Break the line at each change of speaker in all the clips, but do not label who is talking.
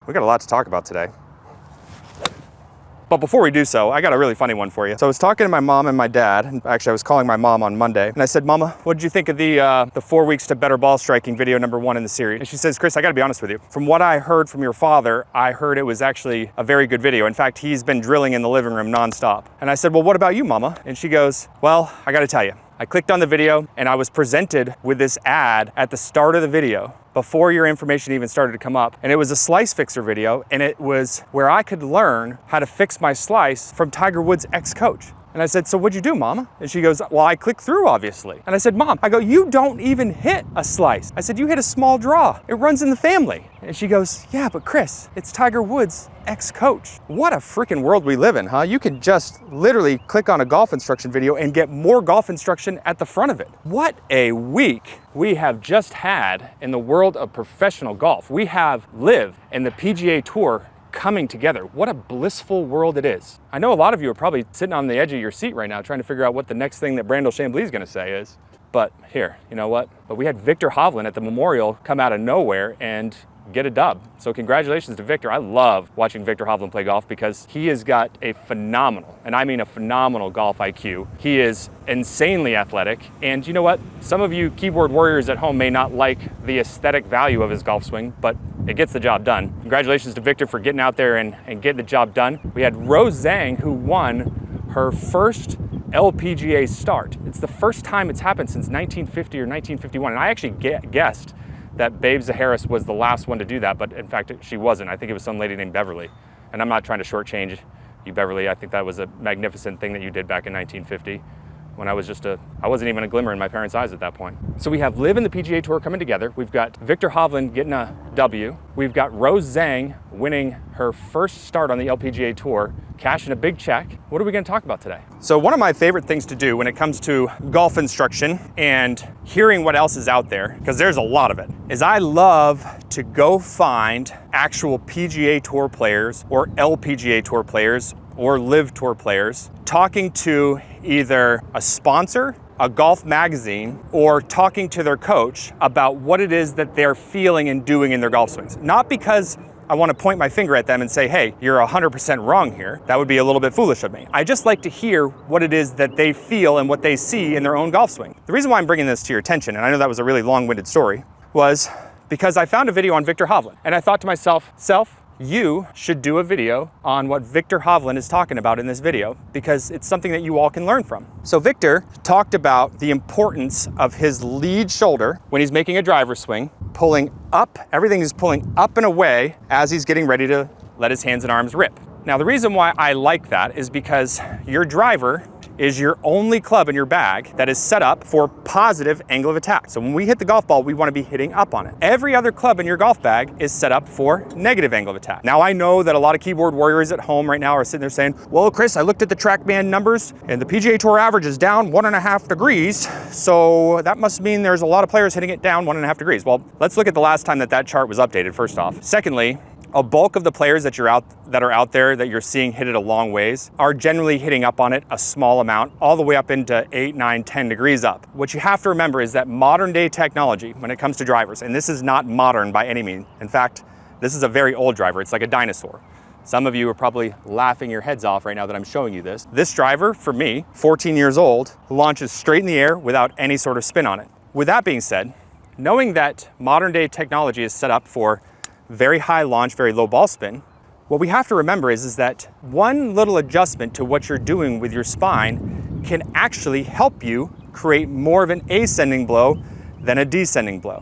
We got a lot to talk about today. But before we do so, I got a really funny one for you. So I was talking to my mom and my dad, and actually I was calling my mom on Monday, and I said, Mama, what did you think of the 4 weeks to better ball striking video number 1 in the series? And she says, Chris, I gotta be honest with you. From what I heard from your father, I heard it was actually a very good video. In fact, he's been drilling in the living room nonstop. And I said, well, what about you, Mama? And she goes, well, I gotta tell you, I clicked on the video and I was presented with this ad at the start of the video before your information even started to come up. And it was a slice fixer video, and it was where I could learn how to fix my slice from Tiger Woods' ex-coach. And I said, so what'd you do, Mama? And she goes, well, I clicked through, obviously. And I said, Mom, I go, you don't even hit a slice. I said, you hit a small draw. It runs in the family. And she goes, yeah, but Chris, it's Tiger Woods' ex-coach. What a freaking world we live in, huh? You can just literally click on a golf instruction video and get more golf instruction at the front of it. What a week we have just had in the world of professional golf. We have LIV and the PGA Tour coming together. What a blissful world it is. I know a lot of you are probably sitting on the edge of your seat right now trying to figure out what the next thing that Brandel Chambly is going to say is. But here, you know what? But we had Viktor Hovland at the Memorial come out of nowhere and get a dub. So congratulations to Viktor. I love watching Viktor Hovland play golf because he has got a phenomenal, and I mean a phenomenal golf IQ. He is insanely athletic. And you know what? Some of you keyboard warriors at home may not like the aesthetic value of his golf swing, but it gets the job done. Congratulations to Viktor for getting out there and getting the job done. We had Rose Zhang, who won her first LPGA start. It's the first time it's happened since 1950 or 1951. And I actually guessed that Babe Zaharis was the last one to do that, but in fact, she wasn't. I think it was some lady named Beverly. And I'm not trying to shortchange you, Beverly. I think that was a magnificent thing that you did back in 1950 when I wasn't even a glimmer in my parents' eyes at that point. So we have LIV and the PGA Tour coming together. We've got Viktor Hovland getting a W. We've got Rose Zhang winning her first start on the LPGA Tour, cashing a big check. What are we gonna talk about today? So one of my favorite things to do when it comes to golf instruction and hearing what else is out there, because there's a lot of it, is I love to go find actual PGA Tour players or LPGA Tour players or LIV Tour players talking to either a sponsor, a golf magazine, or talking to their coach about what it is that they're feeling and doing in their golf swings. Not because I want to point my finger at them and say, hey, you're 100% wrong here. That would be a little bit foolish of me. I just like to hear what it is that they feel and what they see in their own golf swing. The reason why I'm bringing this to your attention, and I know that was a really long-winded story, was because I found a video on Viktor Hovland, and I thought to myself, you should do a video on what Viktor Hovland is talking about in this video because it's something that you all can learn from. So Viktor talked about the importance of his lead shoulder when he's making a driver swing, pulling up, everything is pulling up and away as he's getting ready to let his hands and arms rip. Now the reason why I like that is because your driver is your only club in your bag that is set up for positive angle of attack. So when we hit the golf ball, we want to be hitting up on it. Every other club in your golf bag is set up for negative angle of attack. Now I know that a lot of keyboard warriors at home right now are sitting there saying, well, Chris, I looked at the TrackMan numbers and the PGA Tour average is down 1.5 degrees. So that must mean there's a lot of players hitting it down 1.5 degrees. Well, let's look at the last time that chart was updated first off. Secondly, a bulk of the players that are out there that you're seeing hit it a long ways are generally hitting up on it a small amount, all the way up into 8, 9, 10 degrees up. What you have to remember is that modern day technology, when it comes to drivers, and this is not modern by any means. In fact, this is a very old driver. It's like a dinosaur. Some of you are probably laughing your heads off right now that I'm showing you this. This driver, for me, 14 years old, launches straight in the air without any sort of spin on it. With that being said, knowing that modern day technology is set up for very high launch, very low ball spin, what we have to remember is that one little adjustment to what you're doing with your spine can actually help you create more of an ascending blow than a descending blow.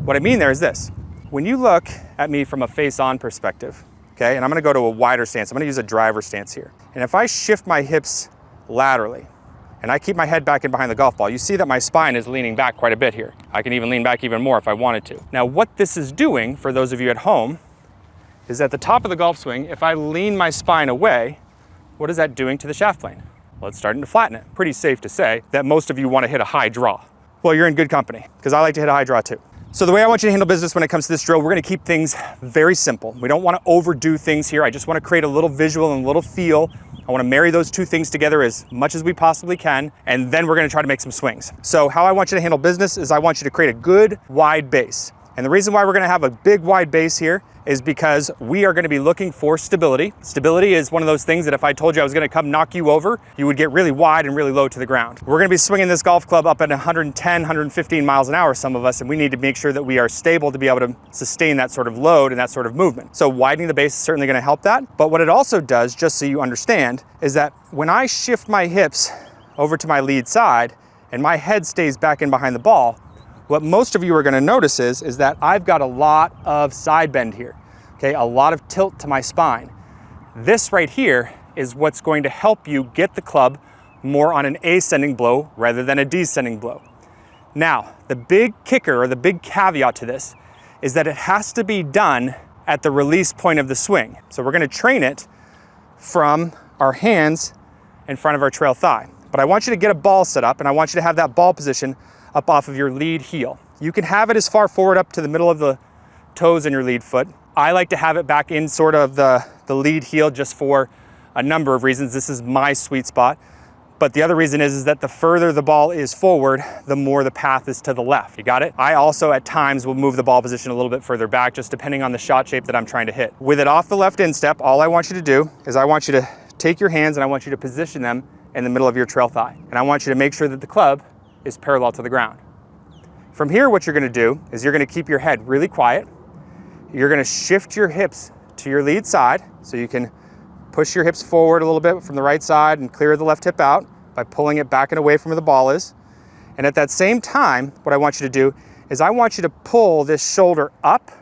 What I mean there is this. When you look at me from a face-on perspective, okay, and I'm gonna go to a wider stance, I'm gonna use a driver stance here. And if I shift my hips laterally, and I keep my head back in behind the golf ball, you see that my spine is leaning back quite a bit here. I can even lean back even more if I wanted to. Now, what this is doing, for those of you at home, is at the top of the golf swing, if I lean my spine away, what is that doing to the shaft plane? Well, it's starting to flatten it. Pretty safe to say that most of you want to hit a high draw. Well, you're in good company, because I like to hit a high draw too. So the way I want you to handle business when it comes to this drill, we're gonna keep things very simple. We don't wanna overdo things here. I just wanna create a little visual and a little feel. I wanna marry those two things together as much as we possibly can, and then we're gonna try to make some swings. So how I want you to handle business is I want you to create a good wide base. And the reason why we're gonna have a big wide base here is because we are gonna be looking for stability. Stability is one of those things that if I told you I was gonna come knock you over, you would get really wide and really low to the ground. We're gonna be swinging this golf club up at 110, 115 miles an hour, some of us, and we need to make sure that we are stable to be able to sustain that sort of load and that sort of movement. So widening the base is certainly gonna help that. But what it also does, just so you understand, is that when I shift my hips over to my lead side and my head stays back in behind the ball, what most of you are gonna notice is that I've got a lot of side bend here, okay? A lot of tilt to my spine. This right here is what's going to help you get the club more on an ascending blow rather than a descending blow. Now, the big kicker or the big caveat to this is that it has to be done at the release point of the swing. So we're gonna train it from our hands in front of our trail thigh. But I want you to get a ball set up and I want you to have that ball position up off of your lead heel. You can have it as far forward up to the middle of the toes in your lead foot. I like to have it back in sort of the lead heel just for a number of reasons. This is my sweet spot. But the other reason is that the further the ball is forward, the more the path is to the left. You got it? I also at times will move the ball position a little bit further back, just depending on the shot shape that I'm trying to hit. With it off the left instep, all I want you to do is I want you to take your hands and I want you to position them in the middle of your trail thigh. And I want you to make sure that the club is parallel to the ground. From here, what you're gonna do is you're gonna keep your head really quiet. You're gonna shift your hips to your lead side, so you can push your hips forward a little bit from the right side and clear the left hip out by pulling it back and away from where the ball is. And at that same time, what I want you to do is I want you to pull this shoulder up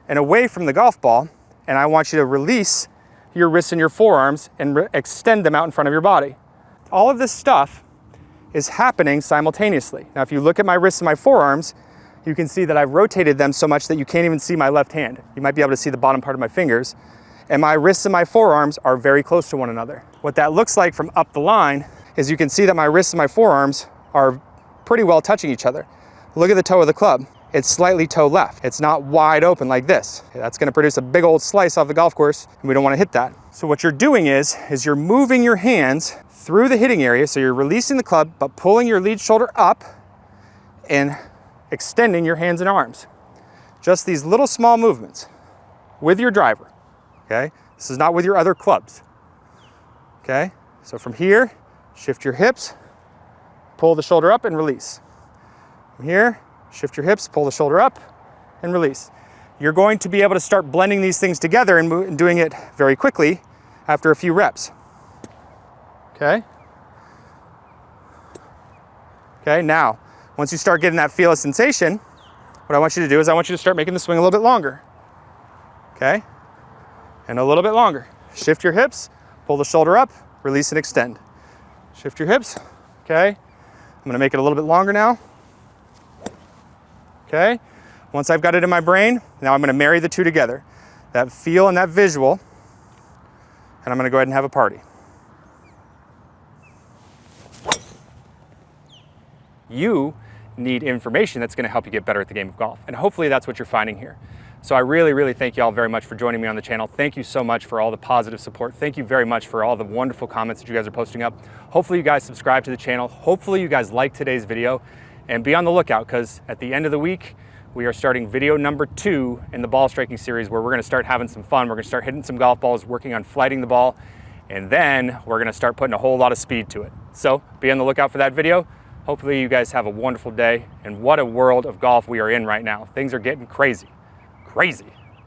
and away from the golf ball, and I want you to release your wrists and your forearms and extend them out in front of your body. All of this stuff is happening simultaneously. Now, if you look at my wrists and my forearms, you can see that I've rotated them so much that you can't even see my left hand. You might be able to see the bottom part of my fingers. And my wrists and my forearms are very close to one another. What that looks like from up the line is you can see that my wrists and my forearms are pretty well touching each other. Look at the toe of the club. It's slightly toe left. It's not wide open like this. That's gonna produce a big old slice off the golf course, and we don't wanna hit that. So what you're doing is you're moving your hands through the hitting area, so you're releasing the club, but pulling your lead shoulder up and extending your hands and arms. Just these little small movements with your driver, okay? This is not with your other clubs, okay? So from here, shift your hips, pull the shoulder up and release. From here, shift your hips, pull the shoulder up and release. You're going to be able to start blending these things together and doing it very quickly after a few reps. Okay? Okay, now, once you start getting that feel of sensation, what I want you to do is I want you to start making the swing a little bit longer. Okay? And a little bit longer. Shift your hips, pull the shoulder up, release and extend. Shift your hips, okay? I'm gonna make it a little bit longer now. Okay? Once I've got it in my brain, now I'm gonna marry the two together. That feel and that visual, and I'm gonna go ahead and have a party. You need information that's gonna help you get better at the game of golf. And hopefully that's what you're finding here. So I really, really thank you all very much for joining me on the channel. Thank you so much for all the positive support. Thank you very much for all the wonderful comments that you guys are posting up. Hopefully you guys subscribe to the channel. Hopefully you guys like today's video, and be on the lookout, because at the end of the week, we are starting video number 2 in the ball striking series, where we're gonna start having some fun. We're gonna start hitting some golf balls, working on flighting the ball, and then we're gonna start putting a whole lot of speed to it. So be on the lookout for that video. Hopefully you guys have a wonderful day, and what a world of golf we are in right now. Things are getting crazy, crazy.